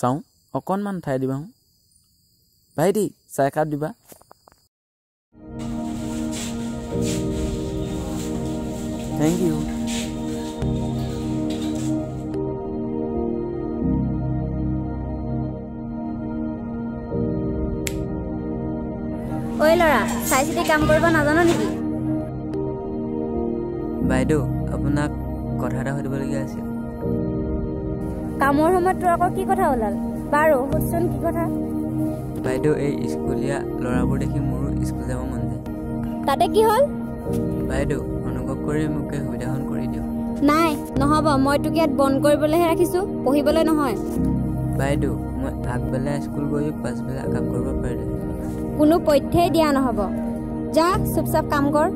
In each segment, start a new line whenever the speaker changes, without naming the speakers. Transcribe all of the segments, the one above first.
চাওঁ অকণমান ঠাই দিবা ভাইটি চাহ একাপ দিবা থেংক ইউ
ঐ ল'ৰা চাই চিতি কাম কৰিব নাজানো নেকি
বাইদেউ আপোনাক কথা এটা সুধিবলগীয়া আছিল
কামৰ সময়ত তোৰ আকৌ কি কথা ওলাল বাৰু সুধচোন কি কথা
বাইদেউ এই স্কুলীয়া ল'ৰাবোৰ দেখি মোৰো স্কুল যাব মন যায়
তাতে কি হ'ল
বাইদেউ অনুভৱ কৰি মোক এই সুবিধাখন কৰি দিয়ক
নাই নহ'ব মই তোক ইয়াত বন্ধ কৰিবলৈহে ৰাখিছোঁ পঢ়িবলৈ নহয়
বাইদেউ মই আগবেলা স্কুল গৈ পাছবেলা কাম কৰিব পাৰিলে
কোনো পথ্যেই দিয়া নহ'ব যা চুপচাপ কাম কৰ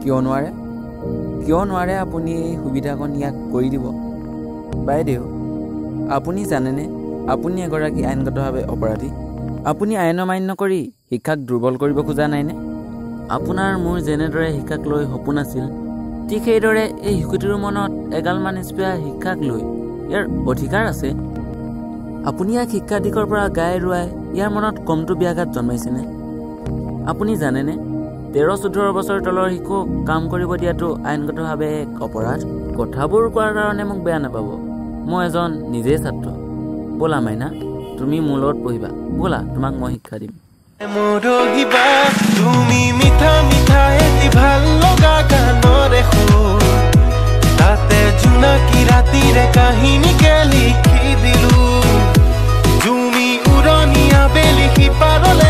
কিয় নোৱাৰে আপুনি এই সুবিধাকণ ইয়াক কৰি দিব বাইদেউ আপুনি জানেনে আপুনি এগৰাকী আইনগতভাৱে অপৰাধী আপুনি আইন অমান্য কৰি শিক্ষাক দুৰ্বল কৰিব খোজা নাইনে আপোনাৰ মোৰ যেনেদৰে শিক্ষাক লৈ সপোন আছিল ঠিক সেইদৰে এই শিশুটিৰ মনত এগালমান স্পেয়াৰ শিক্ষাক লৈ ইয়াৰ অধিকাৰ আছে আপুনি ইয়াক শিক্ষা দিশৰ পৰা গাই ৰুৱাই ইয়াৰ মনত কমটো ব্যাঘাত জন্মাইছেনে আপুনি জানেনে 13-14 বছৰ তলৰ শিশুক কাম কৰিব দিয়াটো আইনগতভাৱে এক অপৰাধ কথাবোৰ কোৱাৰ কাৰণে মোক বেয়া নাপাব মই এজন নিজে ছাত্ৰ ব'লা মাইনা তুমি মোৰ লগত পঢ়িবা ব'লা তোমাক মই শিক্ষা দিম
তুমি মিঠা মিঠা এটি ভাল লগা গানৰে সুৰ তাতে জোনাকী ৰাতিৰে কাহিনীকে লিখি দিলো তুমি উৰণীয়া বেলি সিপাৰলৈ